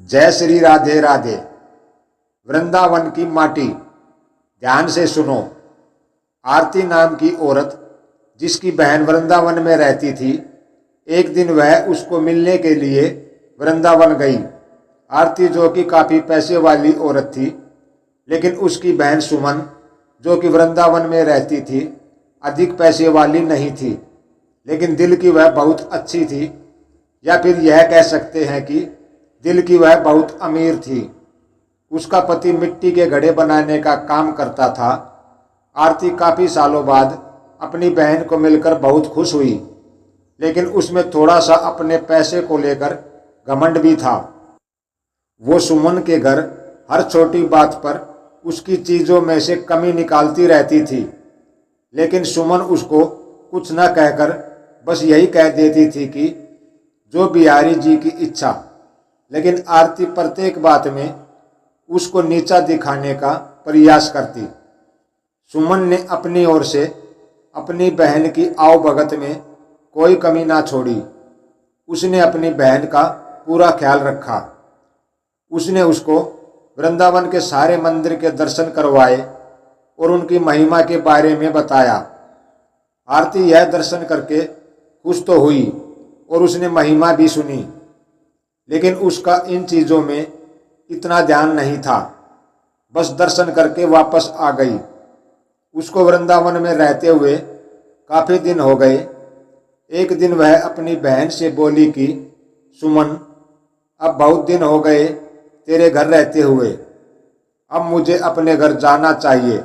जय श्री राधे राधे। वृंदावन की माटी, ध्यान से सुनो। आरती नाम की औरत जिसकी बहन वृंदावन में रहती थी, एक दिन वह उसको मिलने के लिए वृंदावन गई। आरती जो कि काफ़ी पैसे वाली औरत थी, लेकिन उसकी बहन सुमन जो कि वृंदावन में रहती थी, अधिक पैसे वाली नहीं थी, लेकिन दिल की वह बहुत अच्छी थी, या फिर यह कह सकते हैं कि दिल की वह बहुत अमीर थी। उसका पति मिट्टी के घड़े बनाने का काम करता था। आरती काफ़ी सालों बाद अपनी बहन को मिलकर बहुत खुश हुई, लेकिन उसमें थोड़ा सा अपने पैसे को लेकर घमंड भी था। वो सुमन के घर हर छोटी बात पर उसकी चीज़ों में से कमी निकालती रहती थी, लेकिन सुमन उसको कुछ न कहकर बस यही कह देती थी कि जो बिहारी जी की इच्छा। लेकिन आरती प्रत्येक बात में उसको नीचा दिखाने का प्रयास करती। सुमन ने अपनी ओर से अपनी बहन की आवभगत में कोई कमी ना छोड़ी। उसने अपनी बहन का पूरा ख्याल रखा। उसने उसको वृंदावन के सारे मंदिर के दर्शन करवाए और उनकी महिमा के बारे में बताया। आरती यह दर्शन करके खुश तो हुई और उसने महिमा भी सुनी, लेकिन उसका इन चीज़ों में इतना ध्यान नहीं था। बस दर्शन करके वापस आ गई। उसको वृंदावन में रहते हुए काफ़ी दिन हो गए। एक दिन वह अपनी बहन से बोली कि सुमन, अब बहुत दिन हो गए तेरे घर रहते हुए, अब मुझे अपने घर जाना चाहिए।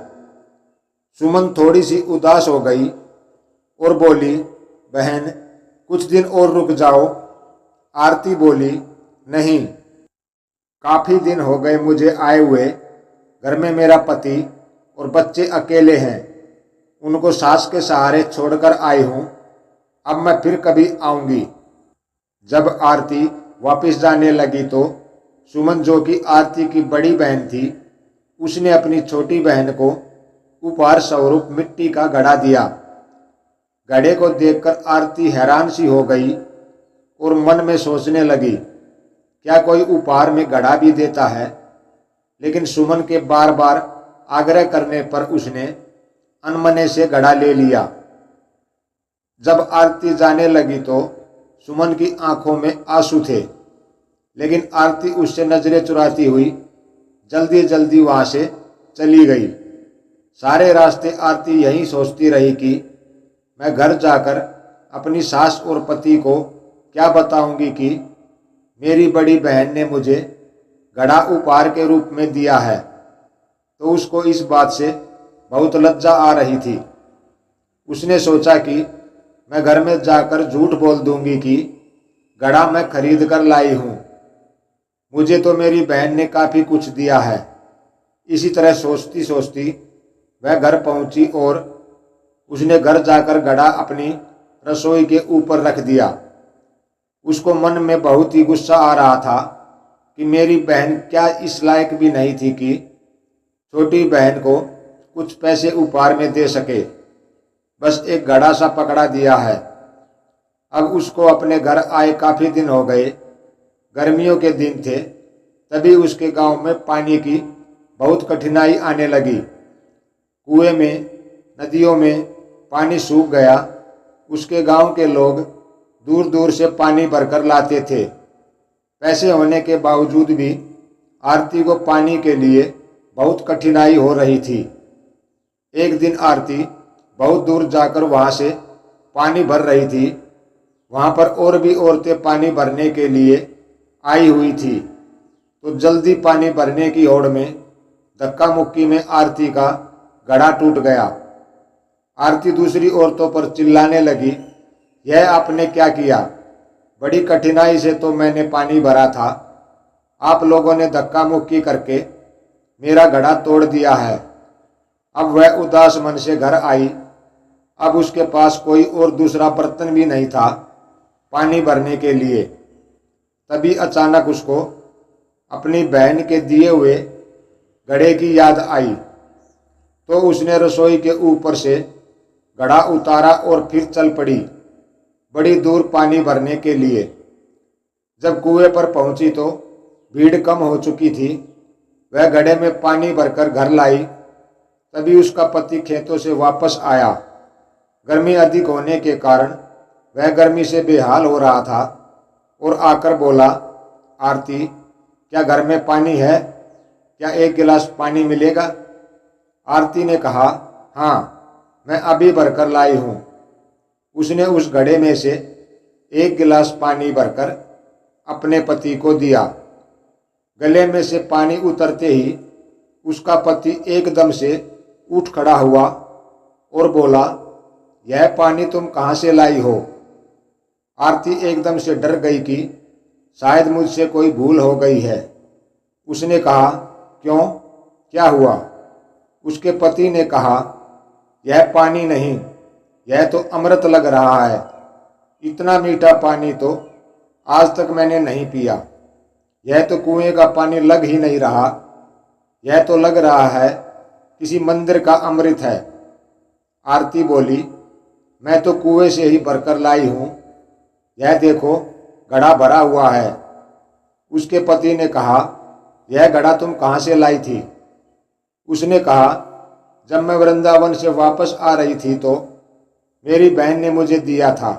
सुमन थोड़ी सी उदास हो गई और बोली, बहन कुछ दिन और रुक जाओ। आरती बोली, नहीं, काफ़ी दिन हो गए मुझे आए हुए। घर में मेरा पति और बच्चे अकेले हैं, उनको सास के सहारे छोड़कर आई हूँ। अब मैं फिर कभी आऊँगी। जब आरती वापस जाने लगी तो सुमन जो कि आरती की बड़ी बहन थी, उसने अपनी छोटी बहन को उपहार स्वरूप मिट्टी का घड़ा दिया। घड़े को देखकर आरती हैरान सी हो गई और मन में सोचने लगी, क्या कोई उपहार में घड़ा भी देता है? लेकिन सुमन के बार बार आग्रह करने पर उसने अनमने से घड़ा ले लिया। जब आरती जाने लगी तो सुमन की आंखों में आंसू थे, लेकिन आरती उससे नजरें चुराती हुई जल्दी जल्दी वहां से चली गई। सारे रास्ते आरती यही सोचती रही कि मैं घर जाकर अपनी सास और पति को क्या बताऊंगी कि मेरी बड़ी बहन ने मुझे घड़ा उपहार के रूप में दिया है। तो उसको इस बात से बहुत लज्जा आ रही थी। उसने सोचा कि मैं घर में जाकर झूठ बोल दूंगी कि घड़ा मैं खरीद कर लाई हूँ, मुझे तो मेरी बहन ने काफ़ी कुछ दिया है। इसी तरह सोचती सोचती वह घर पहुंची और उसने घर जाकर घड़ा अपनी रसोई के ऊपर रख दिया। उसको मन में बहुत ही गुस्सा आ रहा था कि मेरी बहन क्या इस लायक भी नहीं थी कि छोटी बहन को कुछ पैसे उपहार में दे सके। बस एक घड़ा सा पकड़ा दिया है। अब उसको अपने घर आए काफ़ी दिन हो गए। गर्मियों के दिन थे, तभी उसके गांव में पानी की बहुत कठिनाई आने लगी। कुएं में, नदियों में पानी सूख गया। उसके गांव के लोग दूर दूर से पानी भरकर लाते थे। पैसे होने के बावजूद भी आरती को पानी के लिए बहुत कठिनाई हो रही थी। एक दिन आरती बहुत दूर जाकर वहां से पानी भर रही थी। वहां पर और भी औरतें पानी भरने के लिए आई हुई थी, तो जल्दी पानी भरने की होड़ में धक्का मुक्की में आरती का घड़ा टूट गया। आरती दूसरी औरतों पर चिल्लाने लगी, यह आपने क्या किया? बड़ी कठिनाई से तो मैंने पानी भरा था, आप लोगों ने धक्का मुक्की करके मेरा घड़ा तोड़ दिया है। अब वह उदास मन से घर आई। अब उसके पास कोई और दूसरा बर्तन भी नहीं था पानी भरने के लिए। तभी अचानक उसको अपनी बहन के दिए हुए घड़े की याद आई, तो उसने रसोई के ऊपर से घड़ा उतारा और फिर चल पड़ी बड़ी दूर पानी भरने के लिए। जब कुएं पर पहुंची तो भीड़ कम हो चुकी थी। वह घड़े में पानी भरकर घर लाई। तभी उसका पति खेतों से वापस आया। गर्मी अधिक होने के कारण वह गर्मी से बेहाल हो रहा था और आकर बोला, आरती, क्या घर में पानी है? क्या एक गिलास पानी मिलेगा? आरती ने कहा, हाँ, मैं अभी भरकर लाई हूँ। उसने उस घड़े में से एक गिलास पानी भरकर अपने पति को दिया। गले में से पानी उतरते ही उसका पति एकदम से उठ खड़ा हुआ और बोला, यह पानी तुम कहाँ से लाई हो? आरती एकदम से डर गई कि शायद मुझसे कोई भूल हो गई है। उसने कहा, क्यों, क्या हुआ? उसके पति ने कहा, यह पानी नहीं, यह तो अमृत लग रहा है। इतना मीठा पानी तो आज तक मैंने नहीं पिया। यह तो कुएं का पानी लग ही नहीं रहा, यह तो लग रहा है किसी मंदिर का अमृत है। आरती बोली, मैं तो कुएं से ही भरकर लाई हूँ। यह देखो, घड़ा भरा हुआ है। उसके पति ने कहा, यह घड़ा तुम कहाँ से लाई थी? उसने कहा, जब मैं वृंदावन से वापस आ रही थी तो मेरी बहन ने मुझे दिया था।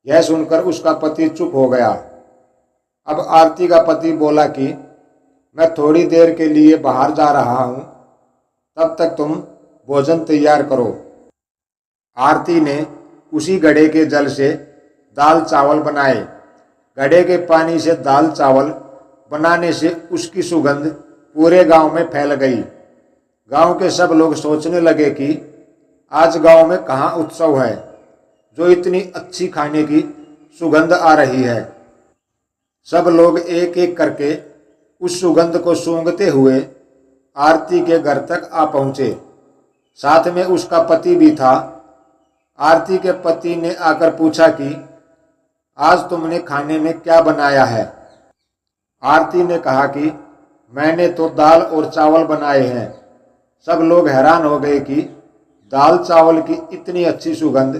यह सुनकर उसका पति चुप हो गया। अब आरती का पति बोला कि मैं थोड़ी देर के लिए बाहर जा रहा हूँ, तब तक तुम भोजन तैयार करो। आरती ने उसी घड़े के जल से दाल चावल बनाए। घड़े के पानी से दाल चावल बनाने से उसकी सुगंध पूरे गांव में फैल गई। गांव के सब लोग सोचने लगे कि आज गांव में कहाँ उत्सव है, जो इतनी अच्छी खाने की सुगंध आ रही है। सब लोग एक एक करके उस सुगंध को सूंघते हुए आरती के घर तक आ पहुँचे। साथ में उसका पति भी था। आरती के पति ने आकर पूछा कि आज तुमने खाने में क्या बनाया है? आरती ने कहा कि मैंने तो दाल और चावल बनाए हैं। सब लोग हैरान हो गए कि दाल चावल की इतनी अच्छी सुगंध।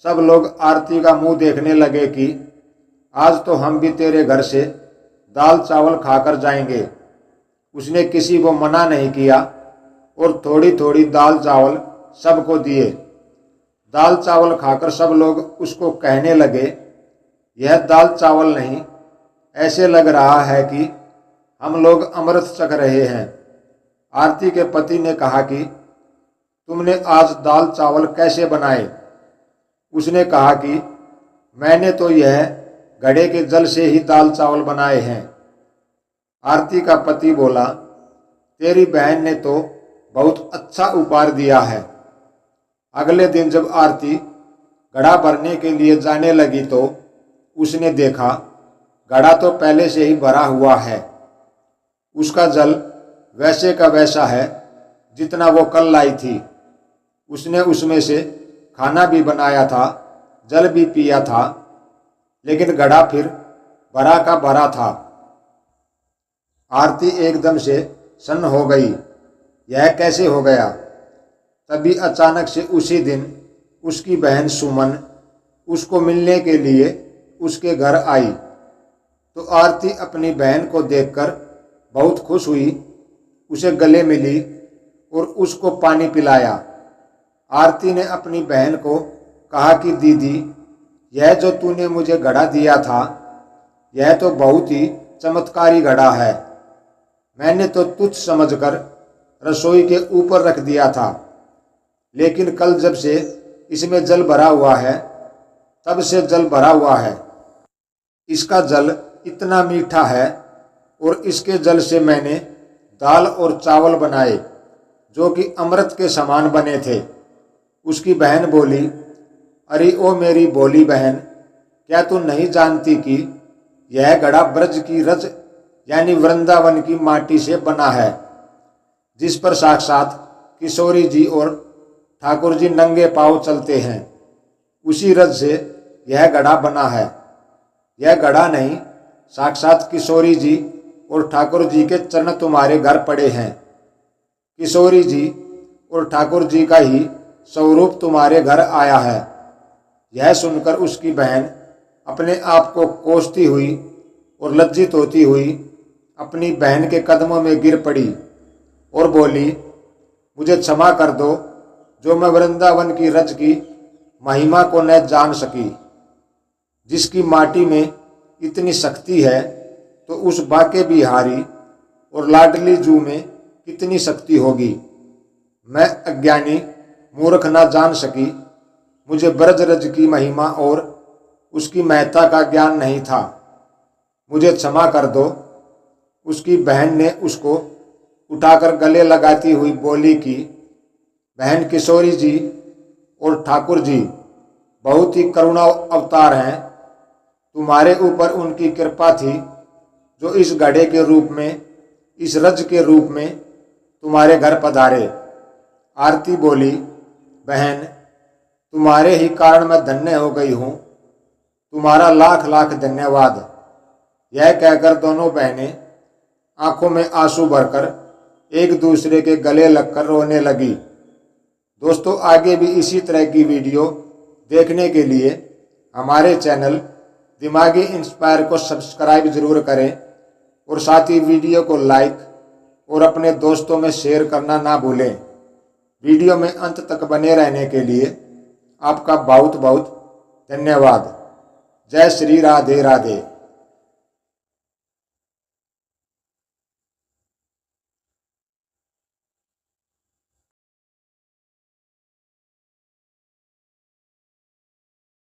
सब लोग आरती का मुंह देखने लगे कि आज तो हम भी तेरे घर से दाल चावल खाकर जाएंगे। उसने किसी को मना नहीं किया और थोड़ी थोड़ी दाल चावल सबको दिए। दाल चावल खाकर सब लोग उसको कहने लगे, यह दाल चावल नहीं, ऐसे लग रहा है कि हम लोग अमृत चख रहे हैं। आरती के पति ने कहा कि तुमने आज दाल चावल कैसे बनाए? उसने कहा कि मैंने तो यह घड़े के जल से ही दाल चावल बनाए हैं। आरती का पति बोला, तेरी बहन ने तो बहुत अच्छा उपहार दिया है। अगले दिन जब आरती घड़ा भरने के लिए जाने लगी तो उसने देखा घड़ा तो पहले से ही भरा हुआ है। उसका जल वैसे का वैसा है जितना वो कल लाई थी। उसने उसमें से खाना भी बनाया था, जल भी पिया था, लेकिन घड़ा फिर भरा का भरा था। आरती एकदम से सन्न हो गई, यह कैसे हो गया? तभी अचानक से उसी दिन उसकी बहन सुमन उसको मिलने के लिए उसके घर आई। तो आरती अपनी बहन को देखकर बहुत खुश हुई, उसे गले मिली और उसको पानी पिलाया। आरती ने अपनी बहन को कहा कि दीदी, यह जो तूने मुझे घड़ा दिया था, यह तो बहुत ही चमत्कारी घड़ा है। मैंने तो तुच्छ समझकर रसोई के ऊपर रख दिया था, लेकिन कल जब से इसमें जल भरा हुआ है, तब से जल भरा हुआ है। इसका जल इतना मीठा है और इसके जल से मैंने दाल और चावल बनाए जो कि अमृत के समान बने थे। उसकी बहन बोली, अरे ओ मेरी भोली बहन, क्या तू नहीं जानती कि यह घड़ा ब्रज की रज यानी वृंदावन की माटी से बना है, जिस पर साक्षात किशोरी जी और ठाकुर जी नंगे पांव चलते हैं। उसी रज से यह घड़ा बना है। यह घड़ा नहीं, साक्षात किशोरी जी और ठाकुर जी के चरण तुम्हारे घर पड़े हैं। किशोरी जी और ठाकुर जी का ही स्वरूप तुम्हारे घर आया है। यह सुनकर उसकी बहन अपने आप को कोसती हुई और लज्जित होती हुई अपनी बहन के कदमों में गिर पड़ी और बोली, मुझे क्षमा कर दो जो मैं वृंदावन की रज की महिमा को न जान सकी। जिसकी माटी में इतनी शक्ति है तो उस बाके बिहारी और लाडली जू में कितनी शक्ति होगी। मैं अज्ञानी मूर्ख ना जान सकी। मुझे ब्रज रज की महिमा और उसकी महत्ता का ज्ञान नहीं था। मुझे क्षमा कर दो। उसकी बहन ने उसको उठाकर गले लगाती हुई बोली कि बहन किशोरी जी और ठाकुर जी बहुत ही करुणा अवतार हैं। तुम्हारे ऊपर उनकी कृपा थी जो इस घड़े के रूप में, इस रज के रूप में तुम्हारे घर पधारे। आरती बोली, बहन तुम्हारे ही कारण मैं धन्य हो गई हूँ, तुम्हारा लाख लाख धन्यवाद। यह कहकर दोनों बहनें आंखों में आंसू भरकर एक दूसरे के गले लगकर रोने लगी। दोस्तों, आगे भी इसी तरह की वीडियो देखने के लिए हमारे चैनल दिमागी इंस्पायर को सब्सक्राइब जरूर करें और साथ ही वीडियो को लाइक और अपने दोस्तों में शेयर करना ना भूलें। वीडियो में अंत तक बने रहने के लिए आपका बहुत बहुत धन्यवाद। जय श्री राधे राधे।